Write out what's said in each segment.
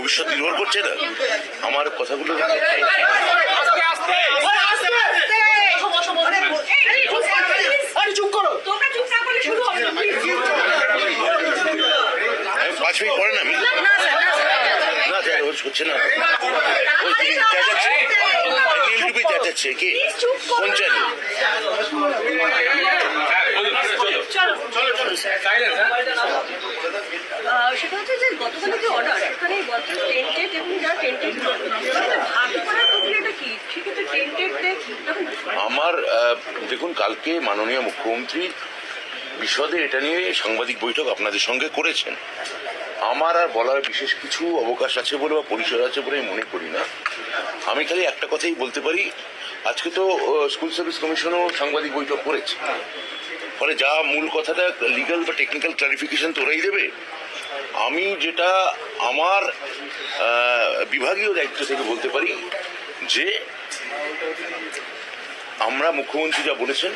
ভবিষ্যৎ নির্ভর করছে না আমার কথাগুলো। পাঁচ মিনিট পরে না আমি না হচ্ছে না চেঁচাচ্ছে কি কোন চ্যানেল? সেটা হচ্ছে যে গতকালের যে অর্ডার সেখানে বলছেন টেন্টেড এবং যারা টেন্টেড ভাগ করার প্রক্রিয়াটা কি? সেক্ষেত্রে টেন্টেড আমার দেখুন, কালকে মাননীয় মুখ্যমন্ত্রী বিশদে এটা নিয়ে সাংবাদিক বৈঠক আপনাদের সঙ্গে করেছেন। আমার আর বলার বিশেষ কিছু অবকাশ আছে বলে বা পরিসর আছে বলে মনে করি না। আমি খালি একটা কথাই বলতে পারি, আজকে তো স্কুল সার্ভিস কমিশনও সাংবাদিক বৈঠক করেছে, ফলে যা মূল কথাটা লিগাল বা টেকনিক্যাল ক্লারিফিকেশন তো ওরাই দেবে। আমি যেটা আমার বিভাগীয় দায়িত্ব থেকে বলতে পারি যে আমরা মুখ্যমন্ত্রী যা বলেছেন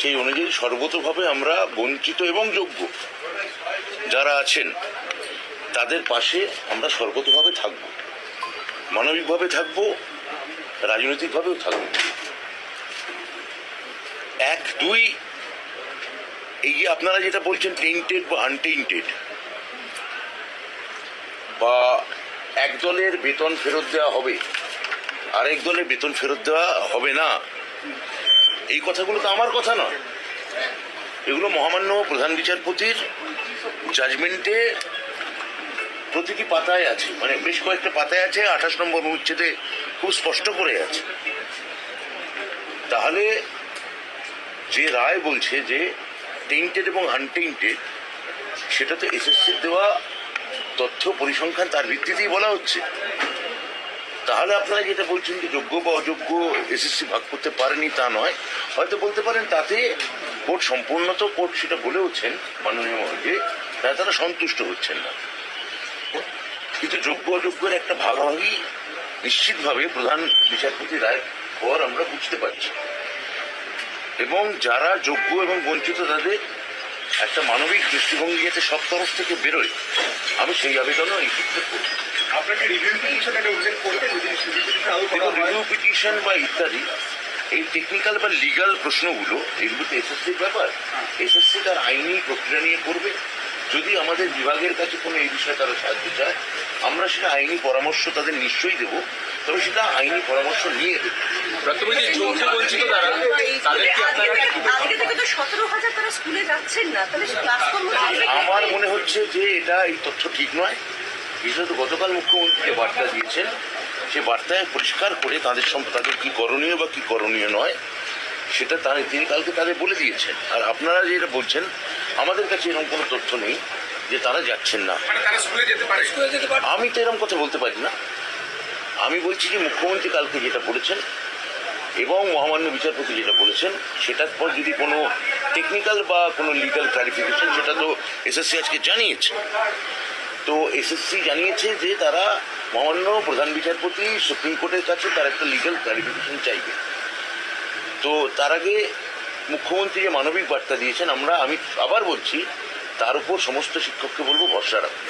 সেই অনুযায়ী সর্বতোভাবে আমরা বঞ্চিত এবং যোগ্য যারা আছেন তাদের পাশে আমরা সর্বতোভাবে থাকব, মানবিকভাবে থাকব, রাজনৈতিকভাবেও থাকব। এক দুই, এই যে আপনারা যেটা বলছেন টেন্টেড বা আনটেন্টেড, বা এক দলের বেতন ফেরত দেওয়া হবে আরেক দলের বেতন ফেরত দেওয়া হবে না, এই কথাগুলো তো আমার কথা নয়। এগুলো মহামান্য প্রধান বিচারপতির জাজমেন্টে প্রতিটি পাতায় আছে, মানে বেশ কয়েকটা পাতায় আছে, 28 নম্বর অনুচ্ছেদে খুব স্পষ্ট করে আছে। তাহলে যে রায় বলছে যে টেন্টেড এবং আনটেন্টেড, সেটা তো এসএসসির দেওয়া তথ্য পরিসংখ্যান তার ভিত্তিতেই বলা হচ্ছে। তাহলে আপনারা যেটা বলছেন যে যোগ্য বা অযোগ্য এসএসসি ভাগ করতে পারেনি তা নয়, হয়তো বলতে পারেন তাতে কোর্ট সম্পূর্ণত কোর্ট সেটা বলেওছেন মাননীয় মহোদয়, তারা সন্তুষ্ট হচ্ছেন না। কিন্তু যোগ্য অযোগ্যের একটা ভাগাভাগি নিশ্চিতভাবে প্রধান বিচারপতি রায় পর আমরা বুঝতে পারছি, এবং যারা যোগ্য এবং বঞ্চিত তাদের একটা মানবিক দৃষ্টিভঙ্গি যাতে সব তরফ থেকে বেরোয়, আমি সেই আবেদনও এই ক্ষেত্রে করব। আপনাকে রিভিউ পিটিশন বা ইত্যাদি এই টেকনিক্যাল বা লিগাল প্রশ্নগুলো, এগুলো তো এসএসসির ব্যাপার। এসএসসি তার আইনি প্রক্রিয়া নিয়ে করবে। যদি আমাদের বিভাগের কাছে কোনো এই বিষয়ে তারা সাহায্য চায়, আমরা সেটা আইনি পরামর্শ তাদের নিশ্চয়ই দেবো, তবে সেটা আইনি পরামর্শ নিয়ে দেবো। আমার মনে হচ্ছে যে এটা এই তথ্য ঠিক নয়। বিশেষত গতকাল মুখ্যমন্ত্রী যে বার্তা দিয়েছেন, সে বার্তায় পরিষ্কার করে তাদের তাদের কি করণীয় বা কি করণীয় নয় সেটা তিনি কালকে তাদের বলে দিয়েছেন। আর আপনারা যেটা বলছেন, আমাদের কাছে এরকম কোনো তথ্য নেই যে তারা যাচ্ছেন না। আমি তো এরকম কথা বলতে পারি না। আমি বলছি যে মুখ্যমন্ত্রী কালকে যেটা বলেছেন এবং মহামান্য বিচারপতি যেটা বলেছেন, সেটার পর যদি কোনো টেকনিক্যাল বা কোনো লিগাল ক্লারিফিকেশন, সেটা তো এসএসসি আজকে জানিয়েছে। তো এসএসসি জানিয়েছে যে তারা মহামান্য প্রধান বিচারপতি সুপ্রিম কোর্টের কাছে তার একটা লিগাল ক্লারিফিকেশন চাইবে। তো তার আগে মুখ্যমন্ত্রী যে মানবিক বার্তা দিয়েছেন, আমি আবার বলছি, তার উপর সমস্ত শিক্ষককে বলবো ভরসা রাখতে।